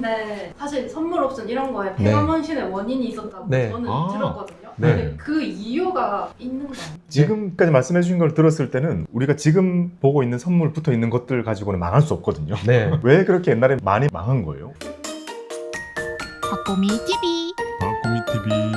선물인데 사실 선물 옵션 이런 거에 폐가문신의 원인이 있었다고 저는 들었거든요. 근데 그 이유가 있는 거예요. 지금까지 말씀해 주신 걸 들었을 때는 우리가 지금 보고 있는 선물 붙어 있는 것들 가지고는 망할 수 없거든요. 왜 그렇게 옛날에 많이 망한 거예요? 박보미 TV. 박보미 TV.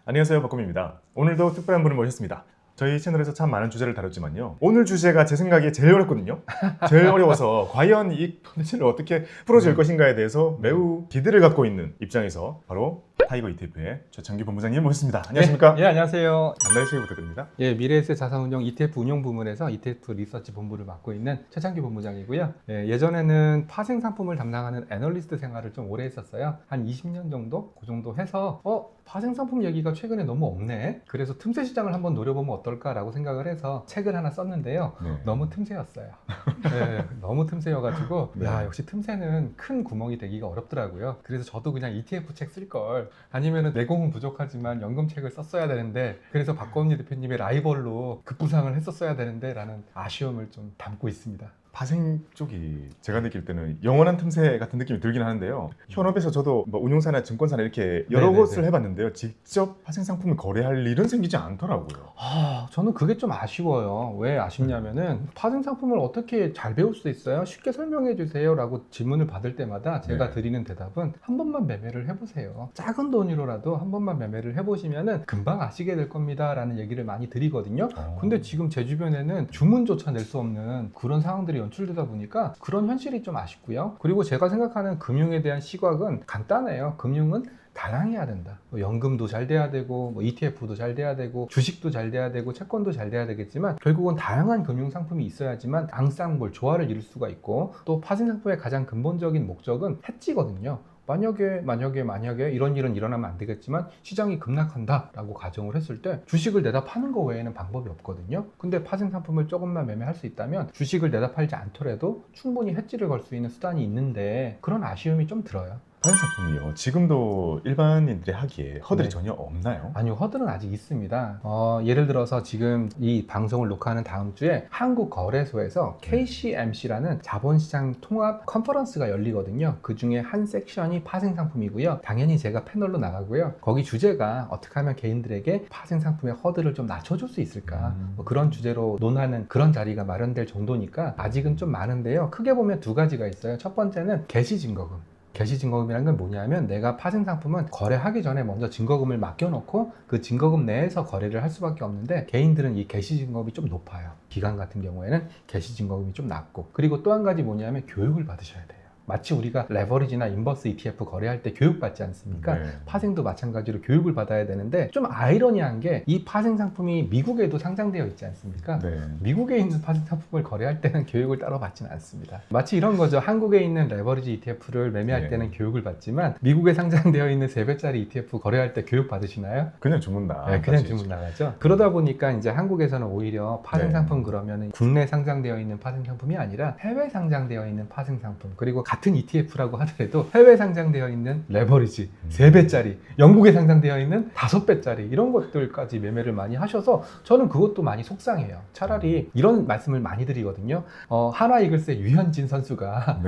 안녕하세요, 박보미입니다. 오늘도 특별한 분을 모셨습니다. 저희 채널에서 참 많은 주제를 다뤘지만요, 오늘 주제가 제 생각에 제일 어렵거든요. 제일 어려워서 과연 이 컨텐츠를 어떻게 풀어줄 것인가에 대해서 매우 기대를 갖고 있는 입장에서 바로 타이거 ETF의 최창규 본부장님 모셨습니다. 안녕하십니까? 예, 안녕하세요. 간단히 소개 부탁드립니다. 예, 미래에셋 자산운용 ETF 운용 부문에서 ETF 리서치 본부를 맡고 있는 최창규 본부장이고요. 예전에는 파생 상품을 담당하는 애널리스트 생활을 좀 오래 했었어요. 한 20년 정도? 그 정도 해서 파생 상품 얘기가 최근에 너무 없네. 그래서 틈새 시장을 한번 노려보면 어떨까라고 생각을 해서 책을 하나 썼는데요. 너무 틈새였어요. 네, 너무 틈새여가지고 야, 역시 틈새는 큰 구멍이 되기가 어렵더라고요. 그래서 저도 그냥 ETF 책 쓸 걸, 아니면은 내공은 부족하지만 연금책을 썼어야 되는데, 그래서 박건희 대표님의 라이벌로 급부상을 했었어야 되는데 라는 아쉬움을 좀 담고 있습니다. 파생 쪽이 제가 느낄 때는 영원한 틈새 같은 느낌이 들긴 하는데요. 현업에서 저도 뭐 운용사나 증권사나 이렇게 여러 곳을 해봤는데요, 직접 파생 상품을 거래할 일은 생기지 않더라고요. 저는 그게 좀 아쉬워요. 왜 아쉽냐면은 파생 상품을 어떻게 잘 배울 수 있어요? 쉽게 설명해 주세요 라고 질문을 받을 때마다 제가 드리는 대답은 한 번만 매매를 해보세요. 작은 돈으로라도 한 번만 매매를 해보시면은 금방 아시게 될 겁니다 라는 얘기를 많이 드리거든요. 근데 지금 제 주변에는 주문조차 낼 수 없는 그런 상황들이 연출되다 보니까 그런 현실이 좀 아쉽고요. 그리고 제가 생각하는 금융에 대한 시각은 간단해요. 금융은 다양해야 된다. 연금도 잘 돼야 되고, ETF도 잘 돼야 되고, 주식도 잘 돼야 되고, 채권도 잘 돼야 되겠지만, 결국은 다양한 금융 상품이 있어야지만 앙상블, 조화를 이룰 수가 있고, 또 파생 상품의 가장 근본적인 목적은 해지거든요. 만약에 이런 일은 일어나면 안 되겠지만 시장이 급락한다 라고 가정을 했을 때 주식을 내다 파는 거 외에는 방법이 없거든요. 근데 파생 상품을 조금만 매매할 수 있다면 주식을 내다 팔지 않더라도 충분히 해지를 걸 수 있는 수단이 있는데, 그런 아쉬움이 좀 들어요. 파생 상품이요, 지금도 일반인들이 하기에 허들이 전혀 없나요? 아니요, 허들은 아직 있습니다. 예를 들어서 지금 이 방송을 녹화하는 다음 주에 한국거래소에서 KCMC라는 자본시장 통합 컨퍼런스가 열리거든요. 그 중에 한 섹션이 파생 상품이고요. 당연히 제가 패널로 나가고요. 거기 주제가 어떻게 하면 개인들에게 파생 상품의 허들을 좀 낮춰줄 수 있을까, 그런 주제로 논하는 그런 자리가 마련될 정도니까 아직은 좀 많은데요. 크게 보면 두 가지가 있어요. 첫 번째는 개시증거금. 개시증거금이라는 건 뭐냐면, 내가 파생 상품은 거래하기 전에 먼저 증거금을 맡겨놓고 그 증거금 내에서 거래를 할 수밖에 없는데, 개인들은 이 개시증거금이 좀 높아요. 기관 같은 경우에는 개시증거금이 좀 낮고, 그리고 또 한 가지 뭐냐면 교육을 받으셔야 돼요. 마치 우리가 레버리지나 인버스 ETF 거래할 때 교육받지 않습니까? 파생도 마찬가지로 교육을 받아야 되는데, 좀 아이러니한 게 이 파생 상품이 미국에도 상장되어 있지 않습니까? 미국에 있는 파생 상품을 거래할 때는 교육을 따로 받지는 않습니다. 마치 이런 거죠. 한국에 있는 레버리지 ETF를 매매할 때는 교육을 받지만 미국에 상장되어 있는 3배짜리 ETF 거래할 때 교육 받으시나요? 그냥 주문 나. 그냥 주문 나가죠. 그러다 보니까 이제 한국에서는 오히려 파생 상품 그러면은 국내 상장되어 있는 파생 상품이 아니라 해외 상장되어 있는 파생 상품, 그리고 같은 ETF라고 하더라도 해외 상장되어 있는 레버리지 3배짜리, 영국에 상장되어 있는 5배짜리, 이런 것들까지 매매를 많이 하셔서 저는 그것도 많이 속상해요. 차라리 이런 말씀을 많이 드리거든요. 한화 이글스의 유현진 선수가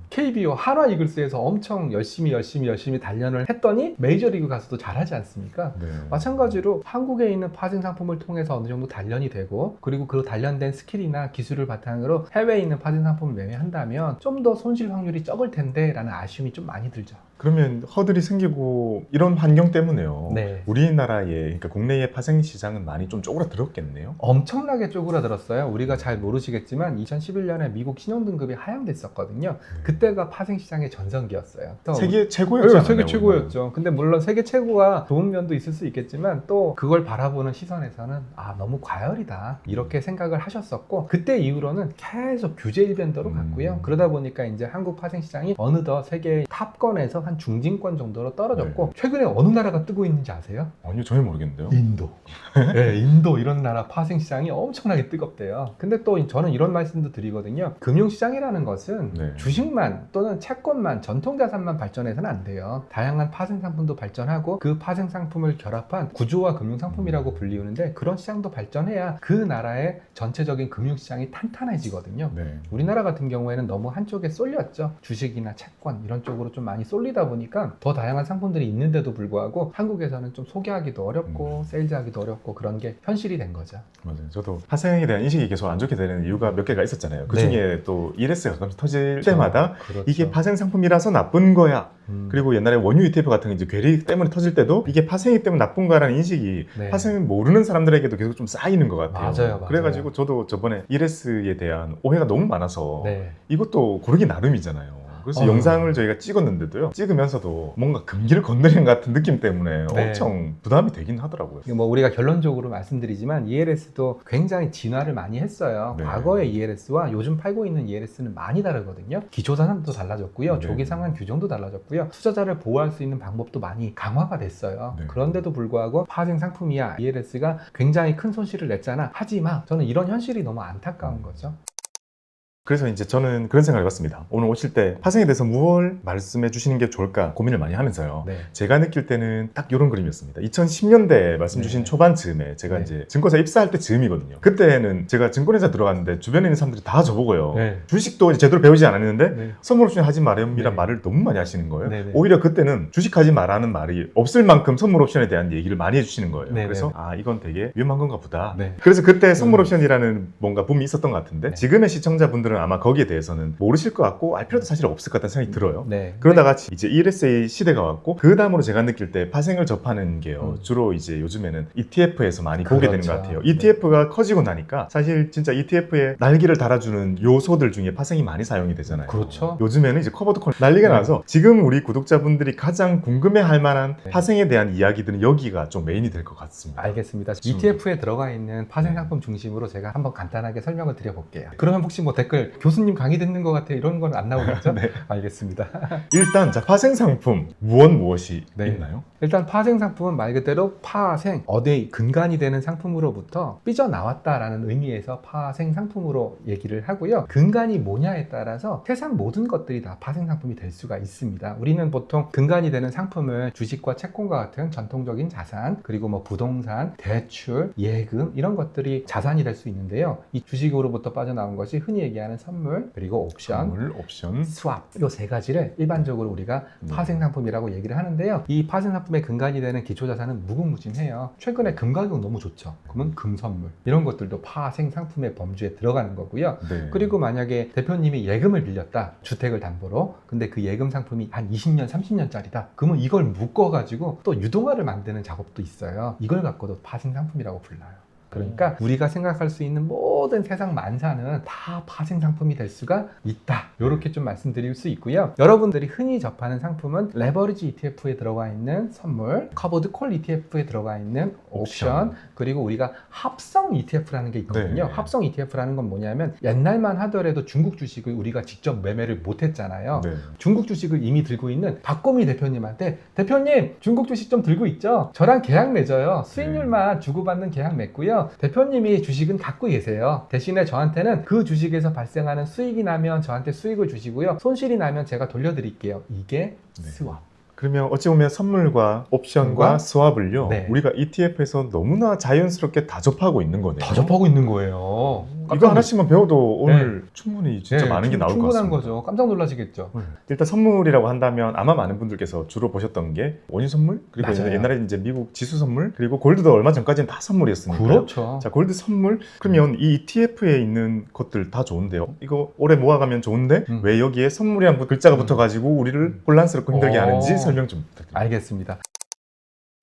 KBO 한화 이글스에서 엄청 열심히 단련을 했더니 메이저리그 가서도 잘하지 않습니까? 마찬가지로 한국에 있는 파생 상품을 통해서 어느 정도 단련이 되고, 그리고 그 단련된 스킬이나 기술을 바탕으로 해외에 있는 파생 상품을 매매한다면 좀 더 손실 확률이 적을 텐데 라는 아쉬움이 좀 많이 들죠. 그러면 허들이 생기고 이런 환경 때문에요, 우리나라의, 그러니까 국내의 파생 시장은 많이 좀 쪼그라들었겠네요? 엄청나게 쪼그라들었어요. 우리가 잘 모르시겠지만 2011년에 미국 신용등급이 하향됐었거든요. 그때가 파생 시장의 전성기였어요. 세계 최고였잖아요. 세계 최고였죠. 근데 물론 세계 최고가 좋은 면도 있을 수 있겠지만, 또 그걸 바라보는 시선에서는 너무 과열이다 이렇게 생각을 하셨었고, 그때 이후로는 계속 규제 일변도로 갔고요. 그러다 보니까 이제 한국 파생 시장이 어느덧 세계 탑권에서 한 중진권 정도로 떨어졌고 최근에 어느 나라가 뜨고 있는지 아세요? 아니요, 전혀 모르겠는데요. 인도. 네, 인도 이런 나라 파생 시장이 엄청나게 뜨겁대요. 근데 또 저는 이런 말씀도 드리거든요. 금융시장이라는 것은 네. 주식만 또는 채권만 전통자산만 발전해서는 안 돼요. 다양한 파생 상품도 발전하고 그 파생 상품을 결합한 구조화 금융상품이라고 불리우는데 그런 시장도 발전해야 그 나라의 전체적인 금융시장이 탄탄해지거든요. 네. 우리나라 같은 경우에는 너무 한쪽에 쏠렸죠. 주식이나 채권 이런 쪽으로 좀 많이 쏠리다 보니까 더 다양한 상품들이 있는데도 불구하고 한국에서는 좀 소개하기도 어렵고 세일즈하기도 어렵고 그런 게 현실이 된 거죠. 맞아요. 저도 파생에 대한 인식이 계속 안 좋게 되는 이유가 몇 개가 있었잖아요. 그 중에 또 ELS가 가끔씩 터질 때마다 그렇죠. 이게 파생 상품이라서 나쁜 거야. 그리고 옛날에 원유 ETF 같은 게 이제 괴리 때문에 터질 때도 이게 파생이기 때문에 나쁜 거라는 인식이 네. 파생을 모르는 사람들에게도 계속 좀 쌓이는 것 같아요. 맞아요. 그래가지고 저도 저번에 ELS에 대한 오해가 너무 많아서 네. 이것도 고르기 나름이잖아요. 그래서 영상을 저희가 찍었는데도요. 찍으면서도 뭔가 금기를 건드리는 것 같은 느낌 때문에 네. 엄청 부담이 되긴 하더라고요. 뭐 우리가 결론적으로 말씀드리지만 ELS도 굉장히 진화를 많이 했어요. 네. 과거의 ELS와 요즘 팔고 있는 ELS는 많이 다르거든요. 기초자산도 달라졌고요. 네. 조기상환 규정도 달라졌고요. 투자자를 보호할 수 있는 방법도 많이 강화가 됐어요. 네. 그런데도 불구하고 파생 상품이야 ELS가 굉장히 큰 손실을 냈잖아. 하지만 저는 이런 현실이 너무 안타까운 거죠. 그래서 이제 저는 그런 생각을 해봤습니다. 오늘 오실 때 파생에 대해서 무엇을 말씀해 주시는 게 좋을까 고민을 많이 하면서요. 네. 제가 느낄 때는 딱 이런 그림이었습니다. 2010년대 말씀 주신 네. 초반쯤에 제가 네. 이제 증권사 입사할 때 즈음이거든요. 그때는 제가 증권회사 들어갔는데 주변에 있는 사람들이 다 저보고요. 네. 주식도 제대로 배우지 않았는데 네. 선물옵션 하지 마렴이란 네. 말을 너무 많이 하시는 거예요. 네, 네. 오히려 그때는 주식하지 마라는 말이 없을 만큼 선물옵션에 대한 얘기를 많이 해주시는 거예요. 네, 그래서 네. 아 이건 되게 위험한 건가 보다. 네. 그래서 그때 선물옵션이라는 뭔가 붐이 있었던 것 같은데 네. 지금의 시청자분들은 아마 거기에 대해서는 모르실 것 같고 알 필요도 사실 없을 것 같다는 생각이 들어요. 네. 그러다가 이제 ELSA 시대가 왔고 그 다음으로 제가 느낄 때 파생을 접하는 게요. 주로 이제 요즘에는 ETF에서 많이 보게 되는 것 같아요. ETF가 커지고 나니까 사실 진짜 ETF에 날개를 달아주는 요소들 중에 파생이 많이 사용이 되잖아요. 그렇죠. 요즘에는 이제 커버드 콜 난리가 나서 지금 우리 구독자분들이 가장 궁금해할 만한 네. 파생에 대한 이야기들은 여기가 좀 메인이 될 것 같습니다. 알겠습니다. ETF에 들어가 있는 파생 상품 중심으로 제가 한번 간단하게 설명을 드려볼게요. 그러면 혹시 뭐 댓글 교수님 강의 듣는 것 같아 이런 건 안 나오겠죠? 네. 알겠습니다. 일단 자 파생 상품 무엇이 네. 있나요? 일단 파생 상품은 말 그대로 파생, 어디 근간이 되는 상품으로부터 삐져나왔다라는 의미에서 파생 상품으로 얘기를 하고요. 근간이 뭐냐에 따라서 세상 모든 것들이 다 파생 상품이 될 수가 있습니다. 우리는 보통 근간이 되는 상품을 주식과 채권과 같은 전통적인 자산, 그리고 뭐 부동산, 대출, 예금 이런 것들이 자산이 될 수 있는데요. 이 주식으로부터 빠져나온 것이 흔히 얘기하는 선물, 그리고 옵션, 옵션. 스왑 이 세 가지를 일반적으로 우리가 파생 상품이라고 얘기를 하는데요. 이 파생 상품의 근간이 되는 기초 자산은 무궁무진해요. 최근에 금 가격 너무 좋죠. 그러면 금 선물 이런 것들도 파생 상품의 범주에 들어가는 거고요. 네. 그리고 만약에 대표님이 예금을 빌렸다. 주택을 담보로. 근데 그 예금 상품이 한 20년, 30년짜리다. 그러면 이걸 묶어가지고 또 유동화를 만드는 작업도 있어요. 이걸 갖고도 파생 상품이라고 불러요. 그러니까 우리가 생각할 수 있는 모든 세상 만사는 다 파생 상품이 될 수가 있다. 이렇게 좀 말씀드릴 수 있고요. 여러분들이 흔히 접하는 상품은 레버리지 ETF에 들어가 있는 선물, 커버드 콜 ETF에 들어가 있는 옵션, 그리고 우리가 합성 ETF라는 게 있거든요. 네. 합성 ETF라는 건 뭐냐면 옛날만 하더라도 중국 주식을 우리가 직접 매매를 못 했잖아요. 네. 중국 주식을 이미 들고 있는 박고미 대표님한테 대표님 중국 주식 좀 들고 있죠? 저랑 계약 맺어요. 수익률만 주고받는 계약 맺고요. 대표님이 주식은 갖고 계세요. 대신에 저한테는 그 주식에서 발생하는 수익이 나면 저한테 수익을 주시고요. 손실이 나면 제가 돌려드릴게요. 이게 스왑. 그러면 어찌 보면 선물과 옵션과 스왑을요. 네. 우리가 ETF에서 너무나 자연스럽게 다 접하고 있는 거네요. 다 접하고 있는 거예요. 이거 하나씩만 배워도 오늘 충분히 진짜 많은 게 나올 것 충분한 같습니다. 거죠. 깜짝 놀라시겠죠. 일단 선물이라고 한다면 아마 많은 분들께서 주로 보셨던 게 원유 선물, 그리고 맞아요. 옛날에 이제 미국 지수 선물, 그리고 골드도 얼마 전까지는 다 선물이었으니까요. 그렇죠. 자, 골드 선물? 그러면 이 ETF에 있는 것들 다 좋은데요. 이거 오래 모아가면 좋은데 왜 여기에 선물이란 글자가 붙어가지고 우리를 혼란스럽고 힘들게 하는지 설명 좀 부탁드립니다. 알겠습니다.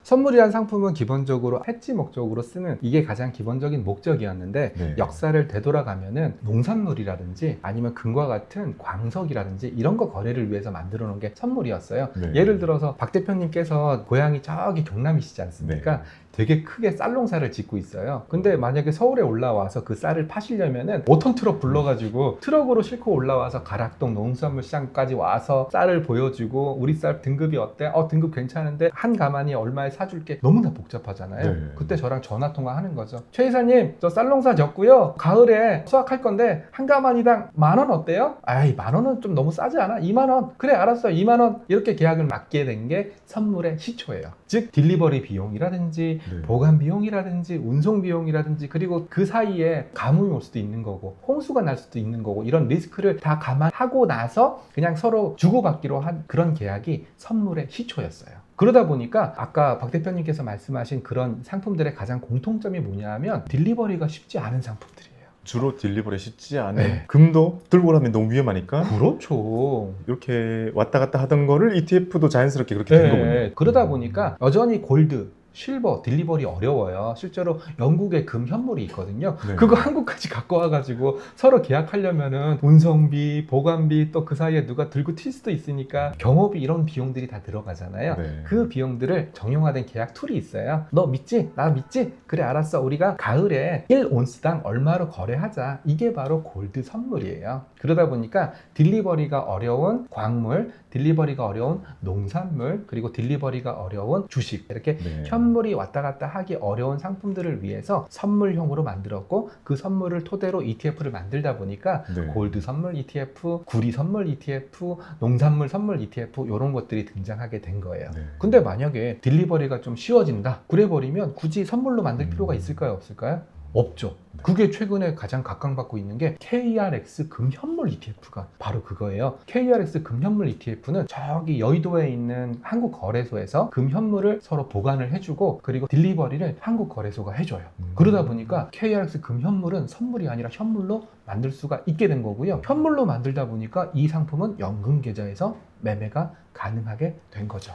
선물이란 상품은 기본적으로 해지 목적으로 쓰는 이게 가장 기본적인 목적이었는데 네. 역사를 되돌아가면은 농산물이라든지 아니면 금과 같은 광석이라든지 이런 거 거래를 위해서 만들어 놓은 게 선물이었어요. 네. 예를 들어서 박 대표님께서 고향이 저기 경남이시지 않습니까? 네. 되게 크게 쌀 농사를 짓고 있어요. 근데 만약에 서울에 올라와서 그 쌀을 파시려면은 5톤 트럭 불러가지고 트럭으로 싣고 올라와서 가락동 농수산물 시장까지 와서 쌀을 보여주고 우리 쌀 등급이 어때? 등급 괜찮은데 한 가마니 얼마에 사줄게. 너무나 복잡하잖아요. 네. 그때 저랑 전화 통화하는 거죠. 최 이사님, 저 쌀 농사 졌고요. 가을에 수확할 건데 한 가마니당 10,000원 어때요? 아이, 10,000원은 좀 너무 싸지 않아? 20,000원. 그래, 알았어. 20,000원. 이렇게 계약을 맺게 된 게 선물의 시초예요. 즉 딜리버리 비용이라든지 네. 보관 비용이라든지 운송 비용이라든지 그리고 그 사이에 가뭄이 올 수도 있는 거고 홍수가 날 수도 있는 거고 이런 리스크를 다 감안하고 나서 그냥 서로 주고받기로 한 그런 계약이 선물의 시초였어요. 그러다 보니까 아까 박 대표님께서 말씀하신 그런 상품들의 가장 공통점이 뭐냐 하면 딜리버리가 쉽지 않은 상품들이에요. 주로 딜리버리 쉽지 않은 네. 금도 들고 가면 너무 위험하니까 그렇죠. 이렇게 왔다 갔다 하던 거를 ETF도 자연스럽게 그렇게 된 거군요. 그러다 보니까 여전히 골드, 실버, 딜리버리 어려워요. 실제로 영국에 금 현물이 있거든요. 네. 그거 한국까지 갖고 와가지고 서로 계약하려면은 운송비, 보관비 또 그 사이에 누가 들고 튈 수도 있으니까 경호비 이런 비용들이 다 들어가잖아요. 네. 그 비용들을 정형화된 계약 툴이 있어요. 너 믿지? 나 믿지? 그래, 알았어. 우리가 가을에 1온스당 얼마로 거래하자. 이게 바로 골드 선물이에요. 그러다 보니까 딜리버리가 어려운 광물, 딜리버리가 어려운 농산물, 그리고 딜리버리가 어려운 주식, 이렇게 네. 현물이 왔다 갔다 하기 어려운 상품들을 위해서 선물형으로 만들었고 그 선물을 토대로 ETF를 만들다 보니까 네. 골드 선물 ETF, 구리 선물 ETF, 농산물 선물 ETF 이런 것들이 등장하게 된 거예요. 네. 근데 만약에 딜리버리가 좀 쉬워진다 그래 버리면 굳이 선물로 만들 필요가 있을까요? 없을까요? 없죠. 그게 최근에 가장 각광받고 있는 게 KRX 금현물 ETF가 바로 그거예요. KRX 금현물 ETF는 저기 여의도에 있는 한국 거래소에서 금현물을 서로 보관을 해주고 그리고 딜리버리를 한국 거래소가 해줘요. 그러다 보니까 KRX 금현물은 선물이 아니라 현물로 만들 수가 있게 된 거고요. 현물로 만들다 보니까 이 상품은 연금 계좌에서 매매가 가능하게 된 거죠.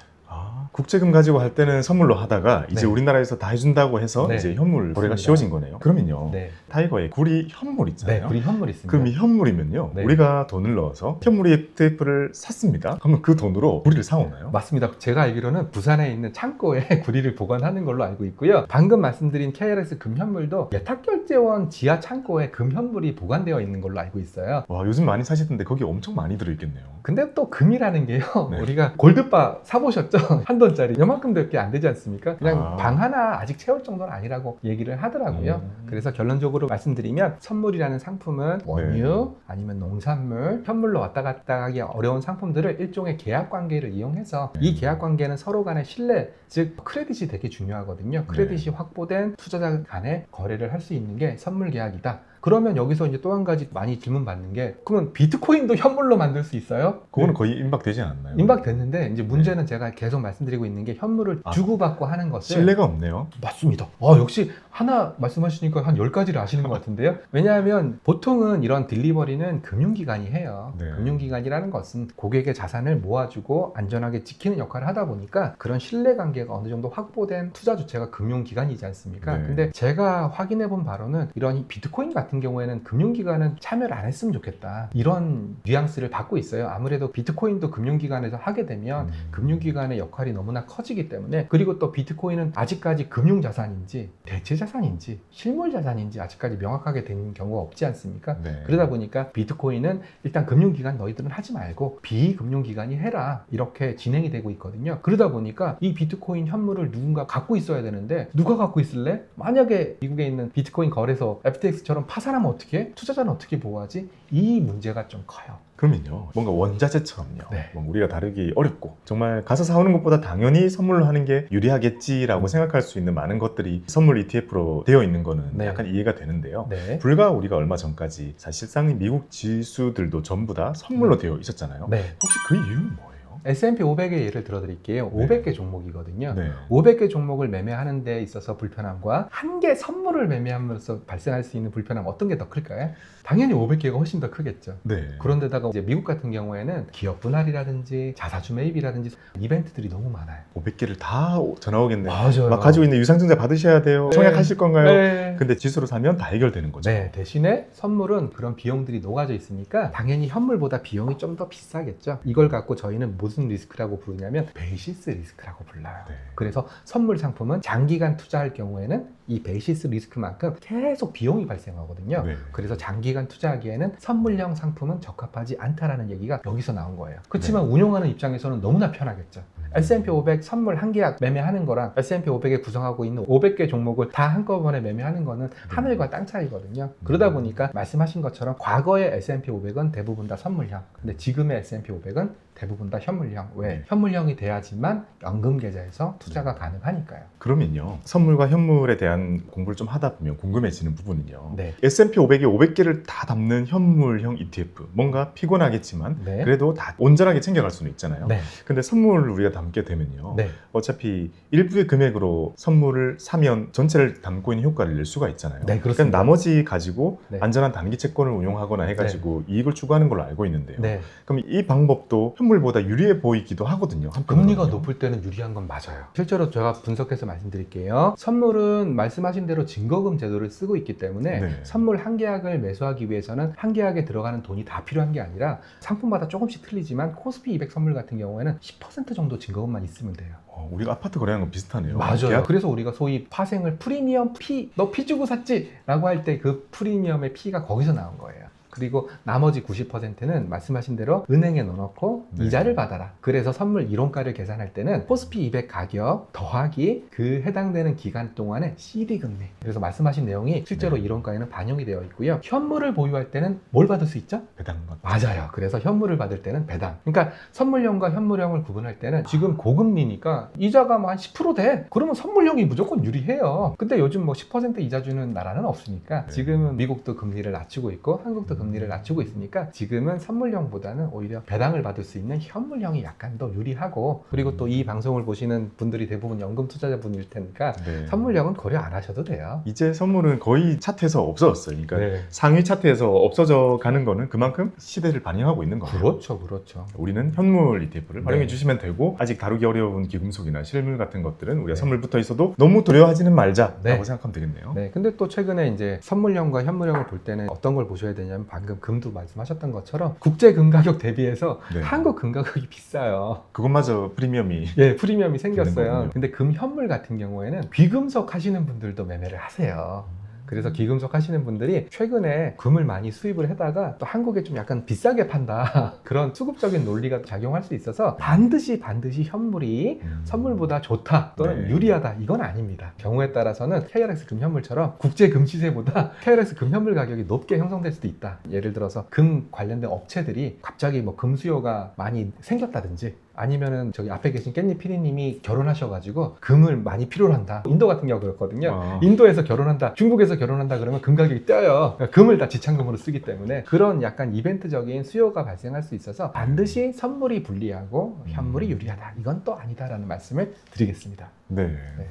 국제금 가지고 할 때는 선물로 하다가 이제 네. 우리나라에서 다 해준다고 해서 네. 이제 현물 거래가 맞습니다. 쉬워진 거네요. 그러면요. 네, 타이거의 구리 현물 있잖아요. 네, 구리 현물 있습니다. 그럼 이 현물이면요. 네. 우리가 돈을 넣어서 현물 ETF를 샀습니다. 그러면 그 돈으로 구리를 사오나요? 맞습니다. 제가 알기로는 부산에 있는 창고에 구리를 보관하는 걸로 알고 있고요. 방금 말씀드린 KRX 금현물도 예탁결제원 지하 창고에 금현물이 보관되어 있는 걸로 알고 있어요. 와, 요즘 많이 사시던데 거기 엄청 많이 들어있겠네요. 근데 또 금이라는 게요. 네. 우리가 골드바 사보셨죠? 한 돈짜리. 요만큼밖에 안 되지 않습니까? 그냥 아. 방 하나 아직 채울 정도는 아니라고 얘기를 하더라고요. 그래서 결론적으로 말씀드리면 선물이라는 상품은 원유 아니면 농산물, 현물로 왔다 갔다 하기 어려운 상품들을 일종의 계약 관계를 이용해서 이 계약 관계는 서로 간의 신뢰, 즉 크레딧이 되게 중요하거든요. 크레딧이 확보된 투자자 간의 거래를 할 수 있는 게 선물 계약이다. 그러면 여기서 이제 또 한 가지 많이 질문 받는 게 그러면 비트코인도 현물로 만들 수 있어요? 그거는 거의 임박되지 않았나요? 임박됐는데 이제 문제는 제가 계속 말씀드리고 있는 게 현물을 주고받고 하는 것을 신뢰가 없네요. 맞습니다. 역시 하나 말씀하시니까 한 10가지를 아시는 것 같은데요. 왜냐하면 보통은 이런 딜리버리는 금융기관이 해요. 네. 금융기관이라는 것은 고객의 자산을 모아주고 안전하게 지키는 역할을 하다 보니까 그런 신뢰관계가 어느 정도 확보된 투자 주체가 금융기관이지 않습니까? 네. 근데 제가 확인해 본 바로는 이런 비트코인 같은 경우에는 금융기관은 참여를 안 했으면 좋겠다. 이런 뉘앙스를 받고 있어요. 아무래도 비트코인도 금융기관에서 하게 되면 금융기관의 역할이 너무나 커지기 때문에 그리고 또 비트코인은 아직까지 금융자산인지 대체자산인지 실물자산인지 아직까지 명확하게 된 경우가 없지 않습니까? 네. 그러다 보니까 비트코인은 일단 금융기관 너희들은 하지 말고 비금융기관이 해라 이렇게 진행이 되고 있거든요. 그러다 보니까 이 비트코인 현물을 누군가 갖고 있어야 되는데 누가 갖고 있을래? 만약에 미국에 있는 비트코인 거래소 FTX처럼 파산하면 어떻게 해? 투자자는 어떻게 보호하지? 이 문제가 좀 커요. 그러면요, 뭔가 원자재처럼요. 네. 뭔가 우리가 다루기 어렵고 정말 가서 사오는 것보다 당연히 선물로 하는 게 유리하겠지라고 생각할 수 있는 많은 것들이 선물 ETF로 되어 있는 거는 네. 약간 이해가 되는데요. 네. 불과 우리가 얼마 전까지 사실상 미국 지수들도 전부 다 선물로 되어 있었잖아요. 네. 혹시 그 이유는 뭐예요? S&P 500의 예를 들어드릴게요. 네. 500개 종목이거든요. 네. 500개 종목을 매매하는 데 있어서 불편함과 한 개 선물을 매매하면서 발생할 수 있는 불편함 어떤 게 더 클까요? 당연히 500개가 훨씬 더 크겠죠. 네. 그런데다가 이제 미국 같은 경우에는 기업 분할이라든지 자사주 매입이라든지 이벤트들이 너무 많아요. 500개를 다 전화 오겠네요. 맞아요. 막 가지고 있는 유상증자 받으셔야 돼요. 네. 청약하실 건가요? 네. 근데 지수로 사면 다 해결되는 거죠. 네, 대신에 선물은 그런 비용들이 녹아져 있으니까 당연히 현물보다 비용이 좀 더 비싸겠죠. 이걸 갖고 저희는 무슨 무슨 리스크라고 부르냐면 베이시스 리스크라고 불러요. 네. 그래서 선물 상품은 장기간 투자할 경우에는 이 베이시스 리스크만큼 계속 비용이 발생하거든요. 네. 그래서 장기간 투자하기에는 선물형 상품은 적합하지 않다라는 얘기가 여기서 나온 거예요. 그렇지만 운용하는 입장에서는 너무나 편하겠죠. S&P 500 선물 한 계약 매매하는 거랑 S&P 500에 구성하고 있는 500개 종목을 다 한꺼번에 매매하는 거는 하늘과 땅 차이거든요. 그러다 보니까 말씀하신 것처럼 과거의 S&P 500은 대부분 다 선물형, 근데 지금의 S&P 500은 대부분 다 현물형. 왜? 현물형이 돼야지만 연금 계좌에서 투자가 가능하니까요. 그러면요, 선물과 현물에 대한 공부를 좀 하다 보면 궁금해지는 부분은요. 네. S&P 500이 500개를 다 담는 현물형 ETF, 뭔가 피곤하겠지만 네. 그래도 다 온전하게 챙겨갈 수는 있잖아요. 네. 근데 선물을 우리가 담게 되면요, 네. 어차피 일부의 금액으로 선물을 사면 전체를 담고 있는 효과를 낼 수가 있잖아요. 네, 그렇습니다. 그러니까 나머지 가지고 네. 안전한 단기 채권을 운용하거나 해가지고 이익을 추구하는 걸로 알고 있는데요. 네. 그럼 이 방법도 현물보다 유리해 보이기도 하거든요. 금리가 높을 때는 유리한 건 맞아요. 실제로 제가 분석해서 말씀드릴게요. 선물은 말씀하신 대로 증거금 제도를 쓰고 있기 때문에 네. 선물 한 계약을 매수하기 위해서는 한 계약에 들어가는 돈이 다 필요한 게 아니라 상품마다 조금씩 틀리지만 코스피 200 선물 같은 경우에는 10% 정도 증거금만 있으면 돼요. 우리가 아파트 거래하는 거 비슷하네요. 맞아요. 계약- 그래서 우리가 소위 파생을 프리미엄 피, 너 피 주고 샀지? 라고 할 때 그 프리미엄의 피가 거기서 나온 거예요. 그리고 나머지 90%는 말씀하신 대로 은행에 넣어놓고 네. 이자를 받아라. 그래서 선물 이론가를 계산할 때는 코스피 200 가격 더하기 그 해당되는 기간 동안의 CD 금리. 그래서 말씀하신 내용이 실제로 네. 이론가에는 반영이 되어 있고요. 현물을 보유할 때는 뭘 받을 수 있죠? 배당 받- 맞아요. 그래서 현물을 받을 때는 배당. 그러니까 선물형과 현물형을 구분할 때는 지금 고금리니까 이자가 뭐 한 10% 돼. 그러면 선물형이 무조건 유리해요. 근데 요즘 뭐 10% 이자 주는 나라는 없으니까 네. 지금은 미국도 금리를 낮추고 있고 한국도 금리를 낮추고 있으니까 지금은 선물형보다는 오히려 배당을 받을 수 있는 현물형이 약간 더 유리하고, 그리고 또 이 방송을 보시는 분들이 대부분 연금 투자자분일 테니까 네. 선물형은 고려 안 하셔도 돼요. 이제 선물은 거의 차트에서 없어졌어요. 그러니까 네. 상위 차트에서 없어져 가는 거는 그만큼 시대를 반영하고 있는 거예요. 그렇죠, 그렇죠. 우리는 현물 ETF를 네. 활용해 주시면 되고, 아직 다루기 어려운 기금속이나 실물 같은 것들은 우리가 네. 선물 붙어 있어도 너무 두려워하지는 말자라고 네. 생각하면 되겠네요. 네, 근데 또 최근에 이제 선물형과 현물형을 볼 때는 어떤 걸 보셔야 되냐면 방금 금도 말씀하셨던 것처럼 국제 금 가격 대비해서 네. 한국 금 가격이 비싸요. 그것마저 프리미엄이 예, 프리미엄이 있는 생겼어요. 거군요. 근데 금 현물 같은 경우에는 귀금속 하시는 분들도 매매를 하세요. 그래서 귀금속 하시는 분들이 최근에 금을 많이 수입을 해다가 또 한국에 좀 약간 비싸게 판다 그런 수급적인 논리가 작용할 수 있어서 반드시 현물이 선물보다 좋다 또는 네. 유리하다 이건 아닙니다. 경우에 따라서는 KRX 금현물처럼 국제 금 시세보다 KRX 금현물 가격이 높게 형성될 수도 있다. 예를 들어서 금 관련된 업체들이 갑자기 뭐 금 수요가 많이 생겼다든지, 아니면은 저기 앞에 계신 깻잎 피디님이 결혼하셔가지고 금을 많이 필요로 한다. 인도 같은 경우 그렇거든요. 인도에서 결혼한다, 중국에서 결혼한다 그러면 금 가격이 뛰어요. 그러니까 금을 다 지참금으로 쓰기 때문에 그런 약간 이벤트적인 수요가 발생할 수 있어서 반드시 선물이 불리하고 현물이 유리하다. 이건 또 아니다라는 말씀을 드리겠습니다. 네. 네.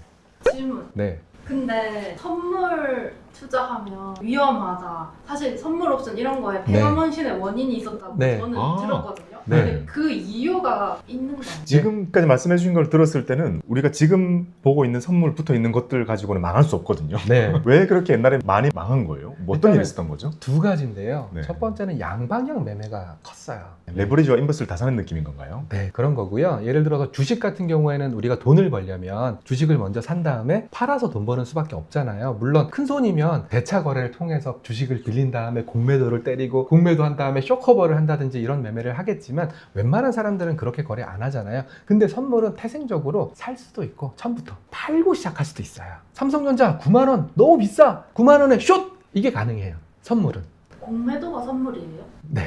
질문. 네. 근데 선물 투자하면 위험하다. 사실 선물 옵션 이런 거에 네. 폐가먼신의 원인이 있었다고 네. 저는 아. 들었거든요. 네. 근데 그 이유가 있는 거예요. 지금까지 말씀해 주신 걸 들었을 때는 우리가 지금 보고 있는 선물 붙어 있는 것들 가지고는 망할 수 없거든요. 네. 왜 그렇게 옛날에 많이 망한 거예요? 뭐 어떤 일단은 일이 있었던 거죠? 두 가지인데요. 네. 첫 번째는 양방향 매매가 컸어요. 레버리지와 인버스를 다 사는 느낌인 건가요? 네, 그런 거고요. 예를 들어서 주식 같은 경우에는 우리가 돈을 벌려면 주식을 먼저 산 다음에 팔아서 돈 버는 수밖에 없잖아요. 물론 큰 손이면 대차 거래를 통해서 주식을 빌린 다음에 공매도를 때리고 공매도한 다음에 쇼커버를 한다든지 이런 매매를 하겠지만 웬만한 사람들은 그렇게 거래 안 하잖아요. 근데 선물은 태생적으로 살 수도 있고 처음부터 팔고 시작할 수도 있어요. 삼성전자 9만 원 너무 비싸. 9만 원에 숏! 이게 가능해요. 선물은. 공매도가 선물이에요? 네.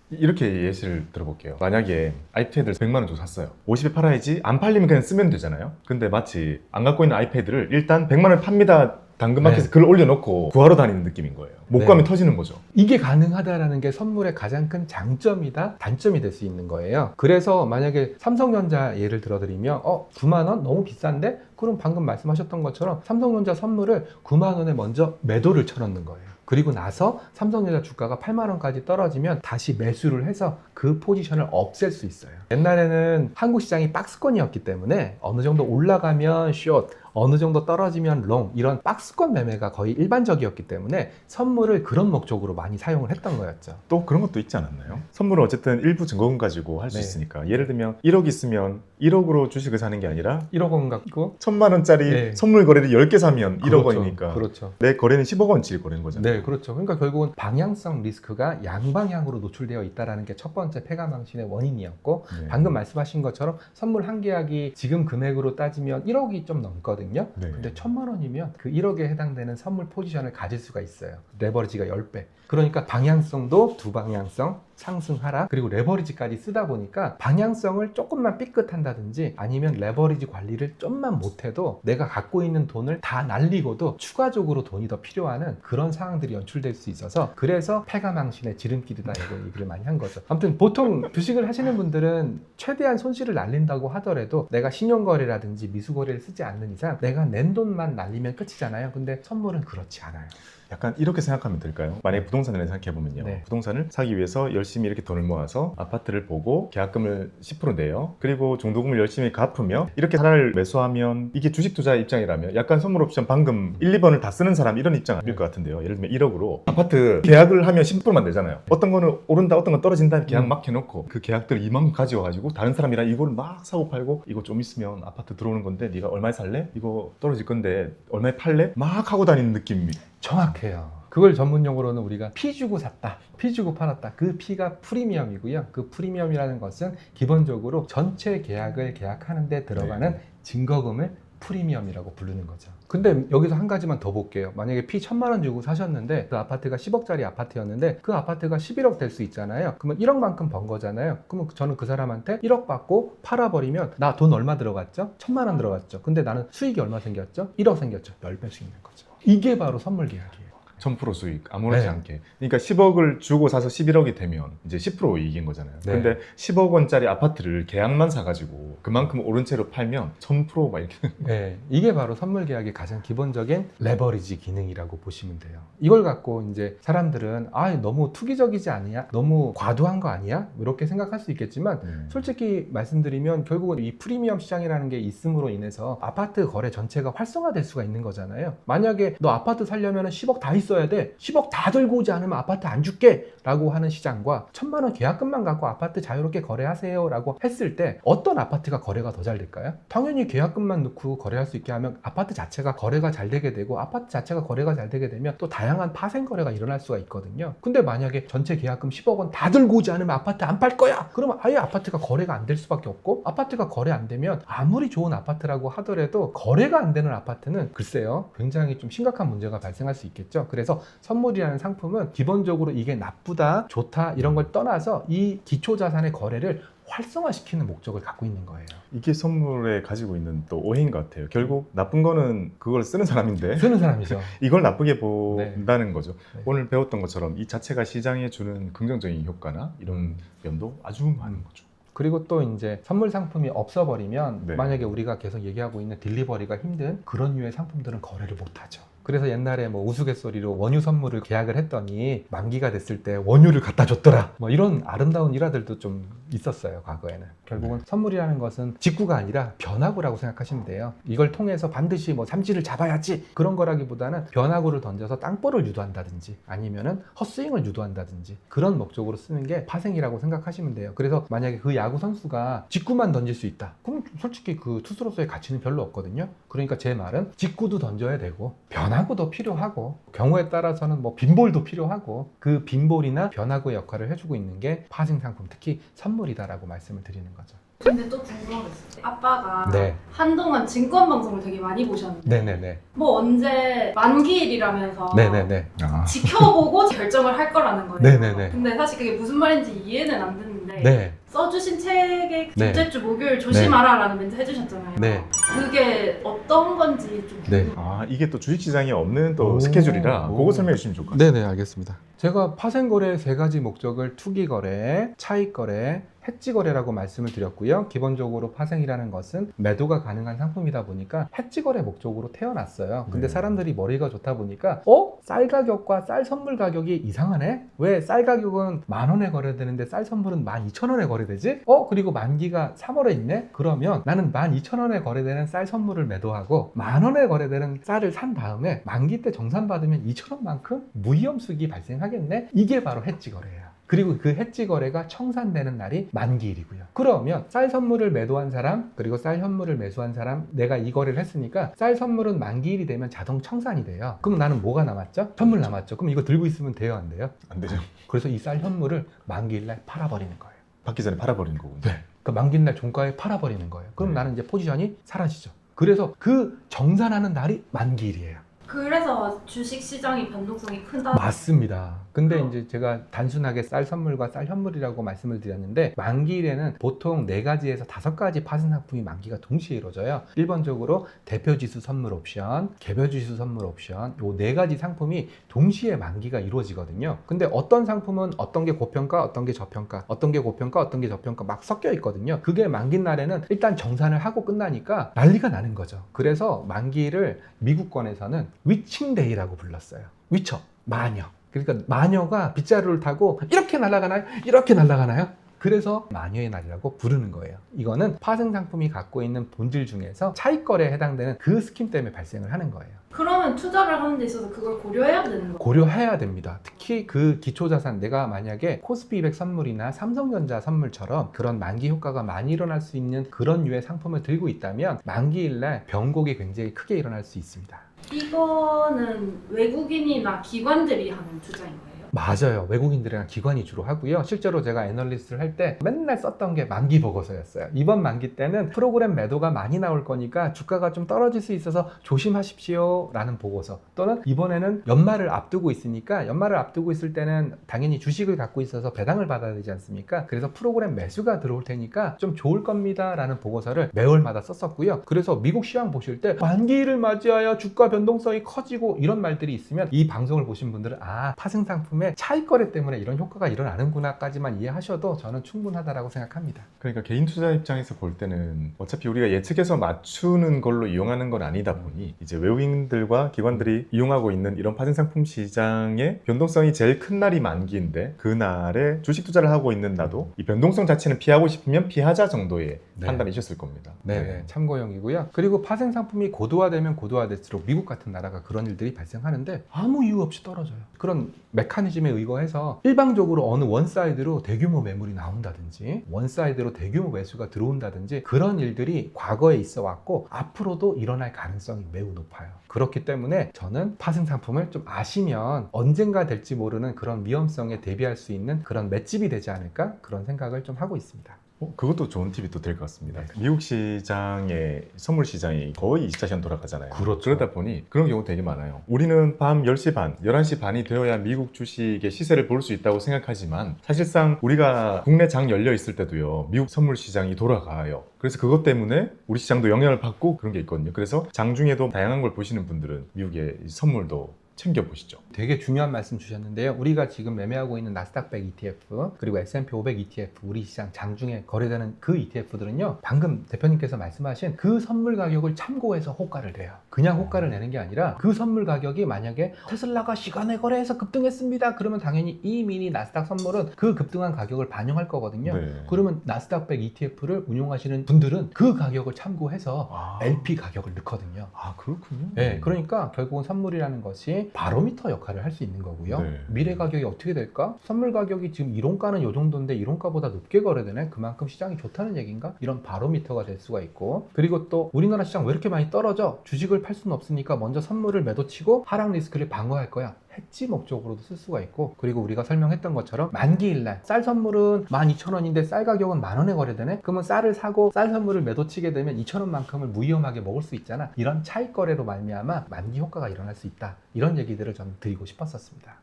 이렇게 예시를 들어볼게요. 만약에 아이패드를 100만 원 주고 샀어요. 50에 팔아야지. 안 팔리면 그냥 쓰면 되잖아요. 근데 마치 안 갖고 있는 아이패드를 일단 100만 원에 팝니다. 당근마켓에 네. 글을 올려놓고 구하러 다니는 느낌인 거예요. 못 네. 가면 터지는 거죠. 이게 가능하다라는 게 선물의 가장 큰 장점이다, 단점이 될 수 있는 거예요. 그래서 만약에 삼성전자 예를 들어드리면 9만 원 너무 비싼데? 그럼 방금 말씀하셨던 것처럼 삼성전자 선물을 9만 원에 먼저 매도를 쳐넣는 거예요. 그리고 나서 삼성전자 주가가 8만 원까지 떨어지면 다시 매수를 해서 그 포지션을 없앨 수 있어요. 옛날에는 한국 시장이 박스권이었기 때문에 어느 정도 올라가면 숏, 어느 정도 떨어지면 롱, 이런 박스권 매매가 거의 일반적이었기 때문에 선물을 그런 목적으로 많이 사용을 했던 거였죠. 또 그런 것도 있지 않았나요? 선물은 어쨌든 일부 증거금 가지고 할 수 네. 있으니까 예를 들면 1억 있으면 1억으로 주식을 사는 게 아니라 1억 원 갖고 1,000만 원짜리 네. 선물 거래를 10개 사면 1억 그렇죠. 원이니까 그렇죠. 내 거래는 10억 원치를 거래는 거잖아요. 네, 그렇죠. 그러니까 결국은 방향성 리스크가 양방향으로 노출되어 있다는 게 첫 번째 폐가망신의 원인이었고 네. 방금 말씀하신 것처럼 선물 한 계약이 지금 금액으로 따지면 1억이 좀 넘거든요. 네. 근데 1,000만 원이면 그 1억에 해당되는 선물 포지션을 가질 수가 있어요. 레버리지가 10배. 그러니까 방향성도 두 방향성 상승 하락 그리고 레버리지까지 쓰다 보니까 방향성을 조금만 삐끗한다든지 아니면 레버리지 관리를 좀만 못해도 내가 갖고 있는 돈을 다 날리고도 추가적으로 돈이 더 필요하는 그런 상황들이 연출될 수 있어서 그래서 폐가망신의 지름길이다 이거 얘기를 많이 한 거죠. 아무튼 보통 주식을 하시는 분들은 최대한 손실을 날린다고 하더라도 내가 신용거래라든지 미수거래를 쓰지 않는 이상 내가 낸 돈만 날리면 끝이잖아요. 근데 선물은 그렇지 않아요. 약간 이렇게 생각하면 될까요? 만약에 부동산을 생각해보면요. 네. 부동산을 사기 위해서 열심히 이렇게 돈을 모아서 아파트를 보고 계약금을 10% 내요. 그리고 중도금을 열심히 갚으며 이렇게 하나를 매수하면 이게 주식 투자 입장이라면 약간 선물 옵션 방금 1, 2번을 다 쓰는 사람 이런 입장일 것 같은데요. 예를 들면 1억으로 아파트 계약을 하면 10%만 내잖아요. 어떤 거는 오른다 어떤 건 떨어진다 계약 막 해놓고 그 계약들 이만큼 가져와가지고 다른 사람이랑 이걸 막 사고 팔고 이거 좀 있으면 아파트 들어오는 건데 네가 얼마에 살래? 이거 떨어질 건데 얼마에 팔래? 막 하고 다니는 느낌이 정확해요. 그걸 전문 용어로는 우리가 피 주고 샀다, 피 주고 팔았다. 그 피가 프리미엄이고요. 그 프리미엄이라는 것은 기본적으로 전체 계약을 계약하는 데 들어가는 증거금을 프리미엄이라고 부르는 거죠. 근데 여기서 한 가지만 더 볼게요. 만약에 피 1,000만 원 주고 사셨는데 그 아파트가 10억짜리 아파트였는데 그 아파트가 11억 될 수 있잖아요. 그러면 1억만큼 번 거잖아요. 그러면 저는 그 사람한테 1억 받고 팔아버리면 나 돈 얼마 들어갔죠? 1,000만 원 들어갔죠. 근데 나는 수익이 얼마 생겼죠? 1억 생겼죠. 10배씩 있는 거죠. 이게 바로 선물 계약이에요. 1000% 수익 아무렇지 네. 않게. 그러니까 10억을 주고 사서 11억이 되면 이제 10% 이익인 거잖아요. 네. 근데 10억 원짜리 아파트를 계약만 사가지고 그만큼 오른 채로 팔면 1000%막 이렇게. 네, 이게 바로 선물 계약의 가장 기본적인 레버리지 기능이라고 보시면 돼요. 이걸 갖고 이제 사람들은 너무 투기적이지 않냐? 너무 과도한 거 아니야? 이렇게 생각할 수 있겠지만 솔직히 말씀드리면 결국은 이 프리미엄 시장이라는 게 있음으로 인해서 아파트 거래 전체가 활성화될 수가 있는 거잖아요. 만약에 너 아파트 살려면 10억 다 있어야 돼. 10억 다 들고 오지 않으면 아파트 안 줄게 라고 하는 시장과 1,000만 원 계약금만 갖고 아파트 자유롭게 거래하세요 라고 했을 때 어떤 아파트가 거래가 더 잘 될까요? 당연히 계약금만 넣고 거래할 수 있게 하면 아파트 자체가 거래가 잘 되게 되고 아파트 자체가 거래가 잘 되게 되면 또 다양한 파생 거래가 일어날 수가 있거든요. 근데 만약에 전체 계약금 10억 원 다 들고 오지 않으면 아파트 안 팔 거야! 그러면 아예 아파트가 거래가 안 될 수밖에 없고 아파트가 거래 안 되면 아무리 좋은 아파트라고 하더라도 거래가 안 되는 아파트는 글쎄요 굉장히 좀 심각한 문제가 발생할 수 있겠죠. 그래서 선물이라는 상품은 기본적으로 이게 나쁘다, 좋다 이런 걸 떠나서 이 기초자산의 거래를 활성화시키는 목적을 갖고 있는 거예요. 이게 선물에 가지고 있는 또 오해인 것 같아요. 결국 나쁜 거는 그걸 쓰는 사람인데 쓰는 사람이죠. 이걸 나쁘게 본다는 거죠. 네. 오늘 배웠던 것처럼 이 자체가 시장에 주는 긍정적인 효과나 이런 면도 아주 많은 거죠. 그리고 또 이제 선물 상품이 없어버리면 네. 만약에 우리가 계속 얘기하고 있는 딜리버리가 힘든 그런 류의 상품들은 거래를 못하죠. 그래서 옛날에 뭐 우스갯소리로 원유 선물을 계약을 했더니 만기가 됐을 때 원유를 갖다 줬더라 뭐 이런 아름다운 일화들도 좀 있었어요 과거에는. 결국은 선물이라는 것은 직구가 아니라 변화구라고 생각하시면 돼요. 이걸 통해서 반드시 뭐 삼지를 잡아야지 그런 거라기보다는 변화구를 던져서 땅볼을 유도한다든지 아니면은 헛스윙을 유도한다든지 그런 목적으로 쓰는 게 파생이라고 생각하시면 돼요. 그래서 만약에 그 야구 선수가 직구만 던질 수 있다 그럼 솔직히 그 투수로서의 가치는 별로 없거든요. 그러니까 제 말은 직구도 던져야 되고 변화구도 필요하고 경우에 따라서는 뭐 빈볼도 필요하고 그 빈볼이나 변화구의 역할을 해주고 있는 게 파생 상품 특히 선물이다라고 말씀을 드리는 거죠. 근데 또 궁금한 게 있어요. 아빠가 네. 한동안 증권 방송을 되게 많이 보셨는데 네네네. 뭐 언제 만기일이라면서 네네네. 지켜보고 결정을 할 거라는 거예요. 네네네. 근데 사실 그게 무슨 말인지 이해는 안 됐는데 네. 써주신 책에 네. 둘째 주 목요일 조심하라라는 멘트 해주셨잖아요. 네. 그게 어떤 건지 좀 네. 궁금해요. 이게 또 주식시장에 없는 또 오. 스케줄이라 오. 그거 설명해 주시면 좋을 것 같아요. 네네, 알겠습니다. 제가 파생거래의 세 가지 목적을 투기거래, 차익거래, 해지거래라고 말씀을 드렸고요. 기본적으로 파생이라는 것은 매도가 가능한 상품이다 보니까 해지거래 목적으로 태어났어요. 근데 네. 사람들이 머리가 좋다 보니까 쌀 가격과 쌀 선물 가격이 이상하네? 왜 쌀 가격은 10,000원에 거래되는데 쌀 선물은 12,000원에 거래되지? 그리고 만기가 3월에 있네? 그러면 나는 12,000원에 거래되는 쌀 선물을 매도하고 10,000원에 거래되는 쌀을 산 다음에 만기 때 정산받으면 2,000원만큼 무위험 수익이 발생하겠네? 이게 바로 해지거래예요. 그리고 그 해지 거래가 청산되는 날이 만기일이고요. 그러면 쌀 선물을 매도한 사람 그리고 쌀 현물을 매수한 사람 내가 이 거래를 했으니까 쌀 선물은 만기일이 되면 자동 청산이 돼요. 그럼 나는 뭐가 남았죠? 현물 남았죠. 그럼 이거 들고 있으면 돼요, 안 돼요? 안 되죠. 그래서 이 쌀 현물을 만기일날 팔아버리는 거예요. 받기 전에 팔아버리는 거군요. 그 만기일날 종가에 팔아버리는 거예요. 그럼 네. 나는 이제 포지션이 사라지죠. 그래서 그 정산하는 날이 만기일이에요. 그래서 주식 시장이 변동성이 크다. 맞습니다. 근데 그럼. 이제 제가 단순하게 쌀 선물과 쌀 현물이라고 말씀을 드렸는데 만기일에는 보통 4가지에서 5가지 파생 상품이 만기가 동시에 이루어져요. 1번적으로 대표지수 선물 옵션, 개별지수 선물 옵션 요 4가지 상품이 동시에 만기가 이루어지거든요. 근데 어떤 상품은 어떤 게 고평가, 어떤 게 저평가, 어떤 게 고평가, 어떤 게 저평가 막 섞여 있거든요. 그게 만기 날에는 일단 정산을 하고 끝나니까 난리가 나는 거죠. 그래서 만기를 미국권에서는 위칭데이라고 불렀어요. 위쳐, 마녀. 그러니까 마녀가 빗자루를 타고 이렇게 날아가나요? 이렇게 날아가나요? 그래서 마녀의 날이라고 부르는 거예요. 이거는 파생 상품이 갖고 있는 본질 중에서 차익거래에 해당되는 그 스킨 때문에 발생을 하는 거예요. 그러면 투자를 하는 데 있어서 그걸 고려해야 되는 거예요? 고려해야 됩니다. 특히 그 기초자산 내가 만약에 코스피 200 선물이나 삼성전자 선물처럼 그런 만기 효과가 많이 일어날 수 있는 그런 류의 상품을 들고 있다면 만기일날 변곡이 굉장히 크게 일어날 수 있습니다. 이거는 외국인이나 기관들이 하는 투자인 거예요? 맞아요. 외국인들이랑 기관이 주로 하고요. 실제로 제가 애널리스트를 할 때 맨날 썼던 게 만기 보고서였어요. 이번 만기 때는 프로그램 매도가 많이 나올 거니까 주가가 좀 떨어질 수 있어서 조심하십시오 라는 보고서, 또는 이번에는 연말을 앞두고 있으니까 연말을 앞두고 있을 때는 당연히 주식을 갖고 있어서 배당을 받아야 되지 않습니까? 그래서 프로그램 매수가 들어올 테니까 좀 좋을 겁니다 라는 보고서를 매월마다 썼었고요. 그래서 미국 시황 보실 때 만기를 맞이하여 주가 변동성이 커지고 이런 말들이 있으면 이 방송을 보신 분들은 아, 파생 상품의 차익거래 때문에 이런 효과가 일어나는구나까지만 이해하셔도 저는 충분하다라고 생각합니다. 그러니까 개인 투자 입장에서 볼 때는 어차피 우리가 예측해서 맞추는 걸로 이용하는 건 아니다 보니 이제 외국인들과 기관들이 이용하고 있는 이런 파생 상품 시장의 변동성이 제일 큰 날이 만기인데 그날에 주식 투자를 하고 있는 나도 이 변동성 자체는 피하고 싶으면 피하자 정도의 네. 판단이셨을 겁니다. 네, 참고용이고요. 그리고 파생 상품이 고도화되면 고도화될수록 미국 같은 나라가 그런 일들이 발생하는데 아무 이유 없이 떨어져요. 그런 메커니즘에 의거해서 일방적으로 어느 원사이드로 대규모 매물이 나온다든지 원사이드로 대규모 매수가 들어온다든지 그런 일들이 과거에 있어 왔고 앞으로도 일어날 가능성이 매우 높아요. 그렇기 때문에 저는 파생 상품을 좀 아시면 언젠가 될지 모르는 그런 위험성에 대비할 수 있는 그런 맷집이 되지 않을까 그런 생각을 좀 하고 있습니다. 그것도 좋은 팁이 또 될 것 같습니다. 미국 시장의 선물 시장이 거의 24시간 돌아가잖아요. 그렇죠. 그러다 보니 그런 경우 되게 많아요. 우리는 밤 10시 반, 11시 반이 되어야 미국 주식의 시세를 볼 수 있다고 생각하지만 사실상 우리가 국내 장 열려 있을 때도요. 미국 선물 시장이 돌아가요. 그래서 그것 때문에 우리 시장도 영향을 받고 그런 게 있거든요. 그래서 장중에도 다양한 걸 보시는 분들은 미국의 선물도 챙겨보시죠. 되게 중요한 말씀 주셨는데요. 우리가 지금 매매하고 있는 나스닥 100 ETF 그리고 S&P 500 ETF 우리 시장 장중에 거래되는 그 ETF들은요. 방금 대표님께서 말씀하신 그 선물 가격을 참고해서 호가를 내요. 그냥 호가를 내는 게 아니라 그 선물 가격이 만약에 테슬라가 시간에 거래해서 급등했습니다. 그러면 당연히 이 미니 나스닥 선물은 그 급등한 가격을 반영할 거거든요. 네. 그러면 나스닥 100 ETF를 운용하시는 분들은 그 가격을 참고해서 LP 가격을 넣거든요. 아, 그렇군요. 네, 그러니까 결국은 선물이라는 것이 바로미터 역할을 할 수 있는 거고요. 네. 미래 가격이 어떻게 될까? 선물 가격이 지금 이론가는 이 정도인데 이론가보다 높게 거래되네? 그만큼 시장이 좋다는 얘기인가? 이런 바로미터가 될 수가 있고, 그리고 또 우리나라 시장 왜 이렇게 많이 떨어져? 주식을 팔 수는 없으니까 먼저 선물을 매도치고 하락 리스크를 방어할 거야. 해지 목적으로도 쓸 수가 있고, 그리고 우리가 설명했던 것처럼 만기일날 쌀 선물은 12,000원인데 쌀 가격은 10,000원에 거래되네? 그러면 쌀을 사고 쌀 선물을 매도치게 되면 2,000원만큼을 무위험하게 먹을 수 있잖아. 이런 차익 거래로 말미암아 만기 효과가 일어날 수 있다. 이런 얘기들을 좀 드리고 싶었었습니다.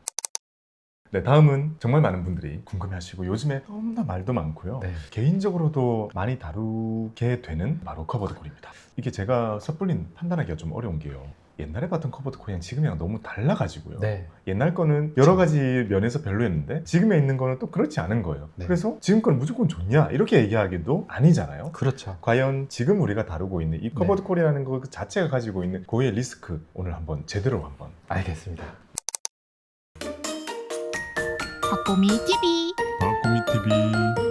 네, 다음은 정말 많은 분들이 궁금해하시고 요즘에 너무나 말도 많고요. 네. 개인적으로도 많이 다루게 되는 바로 커버드 콜입니다. 이게 제가 섣불리 판단하기가 좀 어려운 게요. 옛날에 봤던 커버드 콜이랑 지금이랑 너무 달라가지고요. 네. 옛날 거는 여러 가지 면에서 별로였는데 지금에 있는 거는 또 그렇지 않은 거예요. 네. 그래서 지금 건 무조건 좋냐 이렇게 얘기하기도 아니잖아요. 그렇죠. 과연 지금 우리가 다루고 있는 이 커버드 콜이라는 것 자체가 가지고 있는 고유의 리스크 오늘 한번 제대로 한번 알겠습니다. 박보미 TV 박보미 TV